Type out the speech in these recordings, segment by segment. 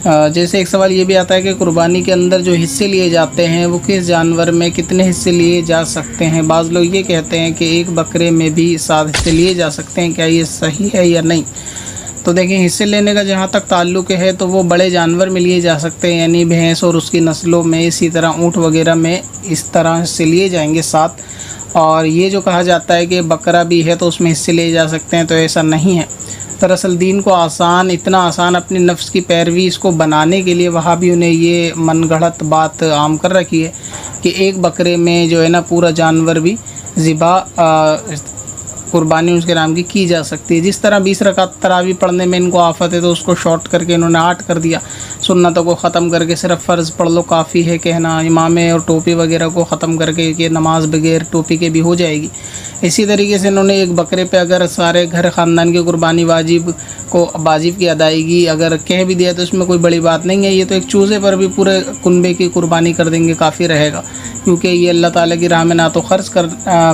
جیسے ایک سوال یہ بھی آتا ہے کہ قربانی کے اندر جو حصے لیے جاتے ہیں وہ کس جانور میں کتنے حصے لیے جا سکتے ہیں؟ بعض لوگ یہ کہتے ہیں کہ ایک بکرے میں بھی 7 حصے لیے جا سکتے ہیں، کیا یہ صحیح ہے یا نہیں؟ تو دیکھیں، حصے لینے کا جہاں تک تعلق ہے تو وہ بڑے جانور میں لیے جا سکتے ہیں، یعنی بھینس اور اس کی نسلوں میں، اسی طرح اونٹ وغیرہ میں اس طرح سے لیے جائیں گے 7۔ اور یہ جو کہا جاتا ہے کہ بکرا بھی ہے تو اس میں حصے لیے جا سکتے ہیں، تو ایسا نہیں ہے۔ دراصل دین کو اتنا آسان اپنے نفس کی پیروی اس کو بنانے کے لیے وہابیوں نے یہ من گھڑت بات عام کر رکھی ہے کہ ایک بکرے میں جو ہے نا پورا جانور بھی ذبح قربانی اس کے نام کی جا سکتی ہے۔ جس طرح 20 رکعت تراویح پڑھنے میں ان کو آفت ہے تو اس کو شارٹ کر کے انہوں نے 8 کر دیا، سنتوں کو ختم کر کے صرف فرض پڑھ لو کافی ہے کہنا، امامے اور ٹوپی وغیرہ کو ختم کر کے کہ نماز بغیر ٹوپی کے بھی ہو جائے گی۔ اسی طریقے سے انہوں نے ایک بکرے پہ اگر سارے گھر خاندان کی قربانی واجب کی ادائیگی اگر کہہ بھی دیا تو اس میں کوئی بڑی بات نہیں ہے، یہ تو ایک چوزے پر بھی پورے کنبے کی قربانی کر دیں گے کافی رہے گا، کیونکہ یہ اللہ تعالیٰ کی راہ میں نہ تو خرچ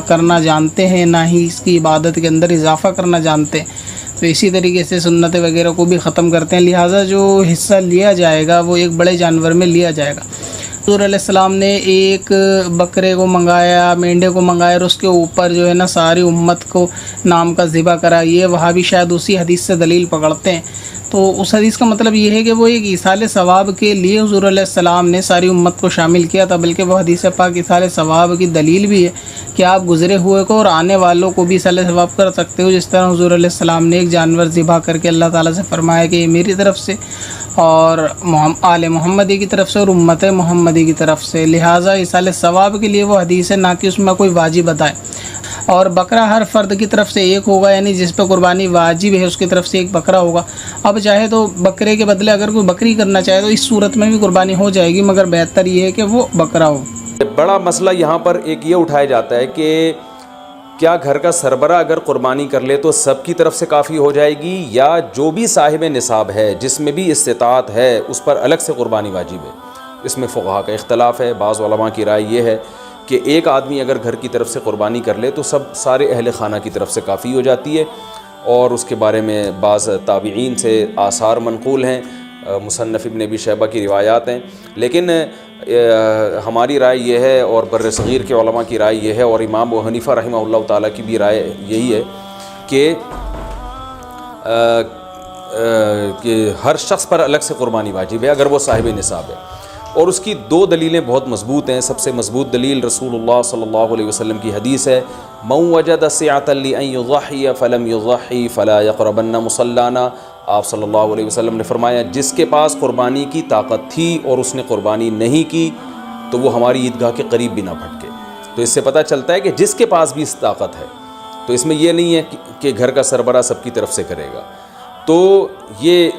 کرنا جانتے ہیں، نہ ہی اس کی عبادت کے اندر اضافہ کرنا جانتے ہیں، تو اسی طریقے سے سنتیں وغیرہ کو بھی ختم کرتے ہیں، لہٰذا جو حصہ لیا جائے گا وہ ایک بڑے جانور میں لیا جائے گا۔ حضور علیہ السلام نے ایک بکرے کو منگایا، مینڈے کو منگایا اور اس کے اوپر جو ہے نا ساری امت کو نام کا ذبح کرا، یہ وہاں بھی شاید اسی حدیث سے دلیل پکڑتے ہیں۔ تو اس حدیث کا مطلب یہ ہے کہ وہ ایک ایصال ثواب کے لیے حضور علیہ السلام نے ساری امت کو شامل کیا تھا، بلکہ وہ حدیث پاک ایصال ثواب کی دلیل بھی ہے کہ آپ گزرے ہوئے کو اور آنے والوں کو بھی ایصال ثواب کر سکتے ہو، جس طرح حضور علیہ السلام نے ایک جانور ذبح کر کے اللہ تعالیٰ سے فرمایا کہ یہ میری طرف سے اور آل محمدی کی طرف سے اور امت محمدی کی طرف سے، لہٰذا ایصال ثواب کے لیے وہ حدیث ہے، نہ کہ اس میں کوئی واجب ادا ہے۔ اور بکرا ہر فرد کی طرف سے ایک ہوگا، یعنی جس پہ قربانی واجب ہے اس کی طرف سے ایک بکرا ہوگا۔ اب چاہے تو بکرے کے بدلے اگر کوئی بکری کرنا چاہے تو اس صورت میں بھی قربانی ہو جائے گی، مگر بہتر یہ ہے کہ وہ بکرا ہو۔ بڑا مسئلہ یہاں پر ایک یہ اٹھایا جاتا ہے کہ کیا گھر کا سربراہ اگر قربانی کر لے تو سب کی طرف سے کافی ہو جائے گی، یا جو بھی صاحب نصاب ہے جس میں بھی استطاعت ہے اس پر الگ سے قربانی واجب ہے؟ اس میں فقہا کا اختلاف ہے۔ بعض علماء کی رائے یہ ہے کہ ایک آدمی اگر گھر کی طرف سے قربانی کر لے تو سارے اہل خانہ کی طرف سے کافی ہو جاتی ہے، اور اس کے بارے میں بعض تابعین سے آثار منقول ہیں، مصنف ابن ابی شیبہ کی روایات ہیں، لیکن ہماری رائے یہ ہے اور بر صغیر کے علماء کی رائے یہ ہے اور امام ابو حنیفہ رحمہ اللہ تعالیٰ کی بھی رائے یہی ہے کہ ہر شخص پر الگ سے قربانی واجب ہے اگر وہ صاحب نصاب ہے، اور اس کی 2 دلیلیں بہت مضبوط ہیں۔ سب سے مضبوط دلیل رسول اللہ صلی اللہ علیہ وسلم کی حدیث ہے، من وجد سعة لأن يضحي فلم يضحي فلا يقربن مصلانا۔ آپ صلی اللہ علیہ وسلم نے فرمایا جس کے پاس قربانی کی طاقت تھی اور اس نے قربانی نہیں کی تو وہ ہماری عیدگاہ کے قریب بھی نہ پھٹکے۔ تو اس سے پتہ چلتا ہے کہ جس کے پاس بھی اس طاقت ہے، تو اس میں یہ نہیں ہے کہ گھر کا سربراہ سب کی طرف سے کرے گا، تو یہ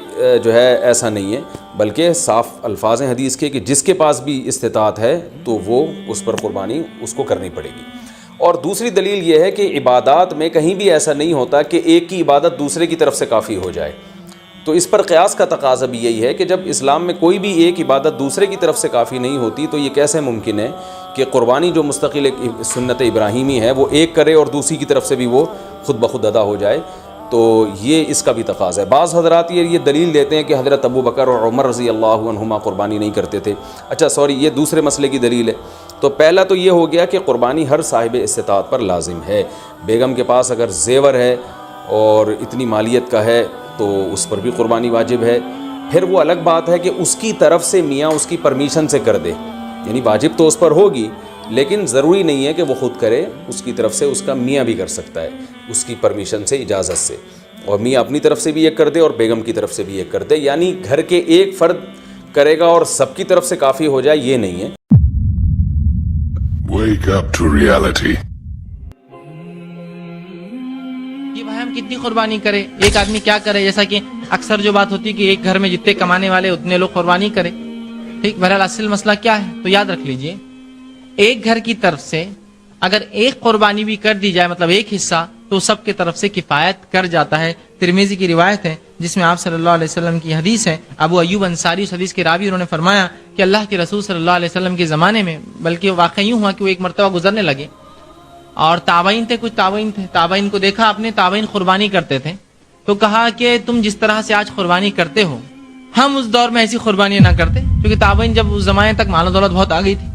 جو ہے ایسا نہیں ہے، بلکہ صاف الفاظ ہیں حدیث کے کہ جس کے پاس بھی استطاعت ہے تو وہ اس پر قربانی اس کو کرنی پڑے گی۔ اور دوسری دلیل یہ ہے کہ عبادات میں کہیں بھی ایسا نہیں ہوتا کہ ایک کی عبادت دوسرے کی طرف سے کافی ہو جائے، تو اس پر قیاس کا تقاضا بھی یہی ہے کہ جب اسلام میں کوئی بھی ایک عبادت دوسرے کی طرف سے کافی نہیں ہوتی تو یہ کیسے ممکن ہے کہ قربانی جو مستقل ایک سنت ابراہیمی ہے وہ ایک کرے اور دوسری کی طرف سے بھی وہ خود بخود ادا ہو جائے؟ تو یہ اس کا بھی تقاضا ہے۔ بعض حضرات یہ دلیل دیتے ہیں کہ حضرت ابو بکر اور عمر رضی اللہ عنہما قربانی نہیں کرتے تھے۔ یہ دوسرے مسئلے کی دلیل ہے۔ تو پہلا تو یہ ہو گیا کہ قربانی ہر صاحب استطاعت پر لازم ہے۔ بیگم کے پاس اگر زیور ہے اور اتنی مالیت کا ہے تو اس پر بھی قربانی واجب ہے۔ پھر وہ الگ بات ہے کہ اس کی طرف سے میاں اس کی پرمیشن سے کر دے، یعنی واجب تو اس پر ہوگی لیکن ضروری نہیں ہے کہ وہ خود کرے، اس کی طرف سے اس کا میاں بھی کر سکتا ہے اس کی پرمیشن سے، اجازت سے، اور میاں اپنی طرف سے بھی ایک کر دے اور بیگم کی طرف سے بھی ایک کر دے، یعنی گھر کے ایک فرد کرے گا اور سب کی طرف سے کافی ہو جائے، یہ نہیں ہے۔ Wake up to reality. کہ بھائی ہم کتنی قربانی کریں، ایک آدمی کیا کرے، جیسا کہ اکثر جو بات ہوتی ہے کہ ایک گھر میں جتنے کمانے والے اتنے لوگ قربانی کریں، ٹھیک، بہرحال اصل مسئلہ کیا ہے تو یاد رکھ لیجئے، ایک گھر کی طرف سے اگر ایک قربانی بھی کر دی جائے، مطلب ایک حصہ، تو سب کی طرف سے کفایت کر جاتا ہے۔ ترمذی کی روایت ہے جس میں آپ صلی اللہ علیہ وسلم کی حدیث ہے، ابو ایوب انصاری اس حدیث کے راوی، انہوں نے فرمایا کہ اللہ کے رسول صلی اللہ علیہ وسلم کے زمانے میں، بلکہ واقعی یوں ہوا کہ وہ ایک مرتبہ گزرنے لگے اور تابعین تھے، کچھ تابعین کو دیکھا، اپنے تابعین قربانی کرتے تھے، تو کہا کہ تم جس طرح سے آج قربانی کرتے ہو ہم اس دور میں ایسی قربانیاں نہ کرتے، کیونکہ تابعین جب اس زمانے تک مال و دولت بہت آ گئی تھی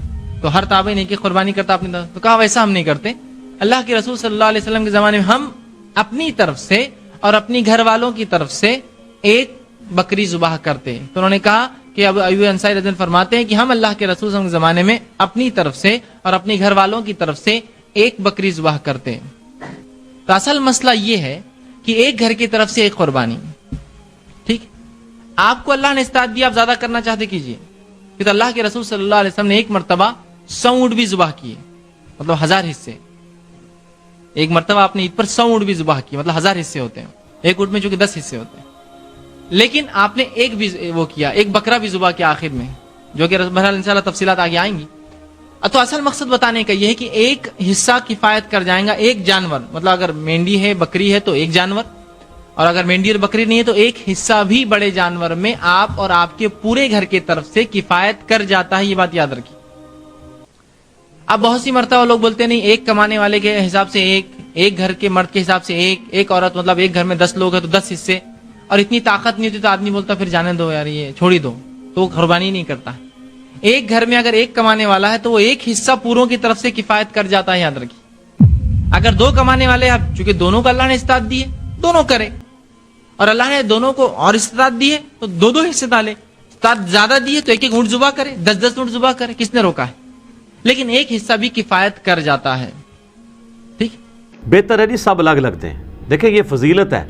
تو ہر تابعین ایک قربانی کرتا اپنی طرف، تو کہا ویسا ہم نہیں کرتے. اللہ کے رسول صلی اللہ علیہ وسلم کے زمانے میں ہم اپنی طرف سے اور اپنی گھر والوں کی طرف سے ایک بکری ذبح کرتے. تو انہوں نے کہا کہ اب ایوب انصاری رضی اللہ عنہ فرماتے ہیں کہ ہم اللہ کے رسول صلی اللہ علیہ وسلم کے زمانے میں اپنی طرف سے اور اپنی گھر والوں کی طرف سے ایک بکری ذبح کرتے ہیں. تو اصل مسئلہ یہ ہے کہ ایک گھر کی طرف سے ایک قربانی. ٹھیک، آپ کو اللہ نے استطاعت دی، آپ زیادہ کرنا چاہتے کیجئے. کہ تو اللہ کے رسول صلی اللہ علیہ وسلم نے ایک مرتبہ 100 اونٹ بھی ذبح کیے، مطلب 1000 حصے. ایک مرتبہ آپ نے عید پر 100 اونٹ بھی ذبح کیے، مطلب 1000 حصے ہوتے ہیں. ایک اونٹ میں چونکہ 10 حصے ہوتے ہیں، لیکن آپ نے ایک بھی وہ کیا، ایک بکرا بھی ذبح کیا آخر میں، جو کہ بہرحال انشاءاللہ تفصیلات آگے آئیں گی. تو اصل مقصد بتانے کا یہ ہے کہ ایک حصہ کفایت کر جائے گا. ایک جانور، مطلب اگر مینڈی ہے بکری ہے تو ایک جانور، اور اگر مینڈی اور بکری نہیں ہے تو ایک حصہ بھی بڑے جانور میں آپ اور آپ کے پورے گھر کی طرف سے کفایت کر جاتا ہے. یہ بات یاد رکھیے. اب بہت سی مرتبہ لوگ بولتے نہیں، ایک کمانے والے کے حساب سے ایک گھر کے مرد کے حساب سے ایک عورت، مطلب ایک گھر میں 10 لوگ ہیں تو 10 حصے. اور اتنی طاقت نہیں ہوتی تو آدمی بولتا پھر جانے دو یار، یہ چھوڑ ہی دو، تو وہ قربانی نہیں کرتا. ایک گھر میں اگر ایک کمانے والا ہے تو وہ ایک حصہ پوروں کی طرف سے کفایت کر جاتا ہے. یاد رکھیے. اگر 2 کمانے والے ہیں، چونکہ دونوں کو اللہ نے استطاعت دی ہے، دونوں کرے، اور اللہ نے دونوں کو اور استطاعت دی ہے تو 2 حصے ڈالے. استطاعت زیادہ دی ہے تو ایک اونٹ ذبح کرے، 10 اونٹ ذبح کرے، کس نے روکا ہے؟ لیکن ایک حصہ بھی کفایت کر جاتا ہے. ٹھیک، بہتر ہے جی سب الگ الگ دیں. دیکھیں یہ فضیلت ہے،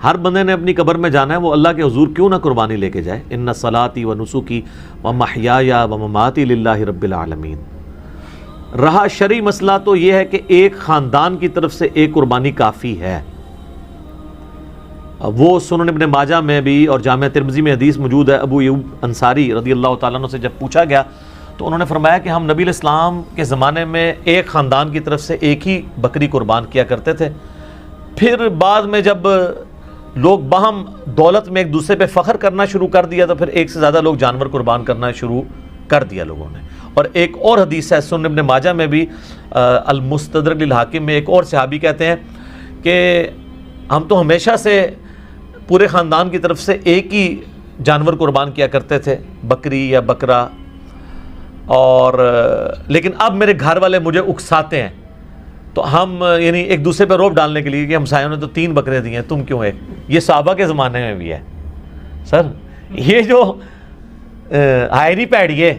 ہر بندے نے اپنی قبر میں جانا ہے، وہ اللہ کے حضور کیوں نہ قربانی لے کے جائے. ان صلاتی و نسکی و محیای و مماتی للہ رب العالمین. رہا شرعی مسئلہ تو یہ ہے کہ ایک خاندان کی طرف سے ایک قربانی کافی ہے. وہ سنن ابن ماجہ میں بھی اور جامع ترمذی میں حدیث موجود ہے. ابو ایوب انصاری رضی اللہ تعالیٰ عنہ سے جب پوچھا گیا تو انہوں نے فرمایا کہ ہم نبی علیہ السلام کے زمانے میں ایک خاندان کی طرف سے ایک ہی بکری قربان کیا کرتے تھے. پھر بعد میں جب لوگ باہم دولت میں ایک دوسرے پہ فخر کرنا شروع کر دیا تو پھر ایک سے زیادہ لوگ جانور قربان کرنا شروع کر دیا لوگوں نے. اور ایک اور حدیث ہے سنن ابن ماجہ میں بھی، المستدرک للحاکم میں، ایک اور صحابی کہتے ہیں کہ ہم تو ہمیشہ سے پورے خاندان کی طرف سے ایک ہی جانور قربان کیا کرتے تھے، بکری یا بکرا، اور لیکن اب میرے گھر والے مجھے اکساتے ہیں تو ہم یعنی ایک دوسرے پہ روب ڈالنے کے لیے کہ ہمسایوں نے تو 3 بکرے دیے ہیں، تم کیوں ایک. یہ صحابہ کے زمانے میں بھی ہے. سر یہ جو آئری پیڑی ہے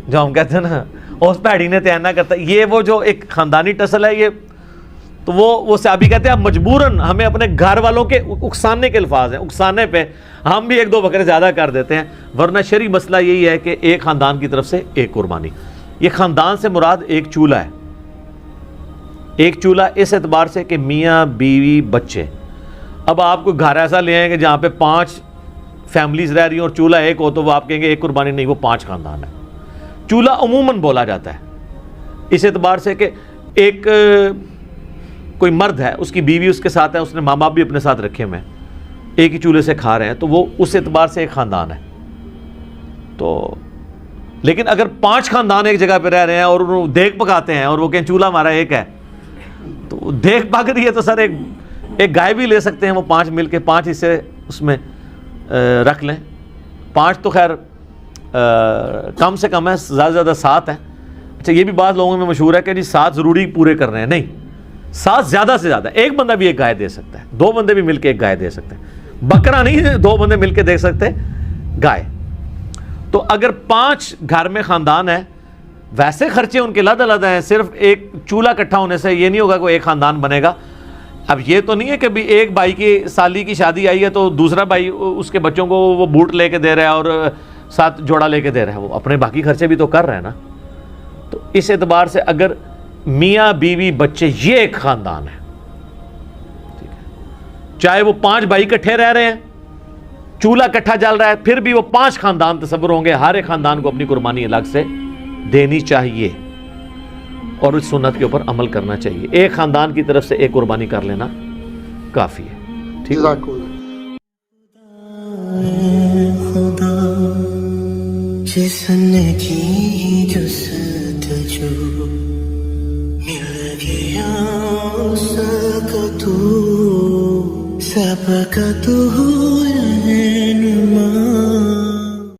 جو ہم کہتے ہیں نا، اس پیڑی نے تیانہ کرتا ہے، یہ وہ جو ایک خاندانی ٹسل ہے، یہ تو وہ صحابی کہتے ہیں اب مجبوراً ہمیں اپنے گھر والوں کے اکسانے کے الفاظ ہیں، اکسانے پہ ہم بھی 1-2 بکرے زیادہ کر دیتے ہیں. ورنہ شرعی مسئلہ یہی ہے کہ ایک خاندان کی طرف سے ایک قربانی. یہ خاندان سے مراد ایک چولہا ہے. ایک چولہا اس اعتبار سے کہ میاں بیوی بچے. اب آپ کو گھر ایسا لے آئیں کہ جہاں پہ 5 فیملیز رہ رہی ہیں اور چولہا ایک ہو تو وہ آپ کہیں گے ایک قربانی نہیں، وہ 5 خاندان ہے. چولہا عموماً بولا جاتا ہے اس اعتبار سے کہ ایک کوئی مرد ہے، اس کی بیوی اس کے ساتھ ہے، اس نے ماں باپ بھی اپنے ساتھ رکھے ہوئے ہیں، ایک ہی چولہے سے کھا رہے ہیں، تو وہ اس اعتبار سے ایک خاندان ہے. تو لیکن اگر 5 خاندان ایک جگہ پہ رہ رہے ہیں اور وہ دیگ پکاتے ہیں اور وہ کہیں چولہا ہمارا ایک ہے، تو دیگ پک رہی ہے تو سر ایک گائے بھی لے سکتے ہیں، وہ 5 مل کے 5 حصے اس میں رکھ لیں. 5 تو خیر کم سے کم ہے، زیادہ سے زیادہ 7 ہے. اچھا یہ بھی بات لوگوں میں مشہور ہے کہ جی 7 ضروری پورے کر رہے ہیں، نہیں، 7 زیادہ سے زیادہ. ایک بندہ بھی ایک گائے دے سکتا ہے، 2 بندے بھی مل کے ایک گائے دے سکتے ہیں. بکرا نہیں 2 بندے مل کے دے سکتے گائے. تو اگر 5 گھر میں خاندان ہے، ویسے خرچے ان کے علیحدہ علیحدہ ہیں، صرف ایک چولہا اکٹھا ہونے سے یہ نہیں ہوگا کہ ایک خاندان بنے گا. اب یہ تو نہیں ہے کہ بھی ایک بھائی کی سالی کی شادی آئی ہے تو دوسرا بھائی اس کے بچوں کو وہ بوٹ لے کے دے رہا ہے اور 7 جوڑا لے کے دے رہا ہے، وہ اپنے باقی خرچے بھی تو کر رہے ہیں نا. تو اس اعتبار سے اگر میاں بیوی بچے یہ ایک خاندان ہے، ٹھیک ہے، چاہے وہ 5 بھائی اکٹھے رہ رہے ہیں، چولہا اکٹھا جل رہا ہے، پھر بھی وہ 5 خاندان تصور ہوں گے. ہر ایک خاندان کو اپنی قربانی الگ سے دینی چاہیے اور اس سنت کے اوپر عمل کرنا چاہیے. ایک خاندان کی طرف سے ایک قربانی کر لینا کافی ہے. ٹھیک ہے. جس نے کی جستجو مل گیا اس کا تو سب کا تو رہنما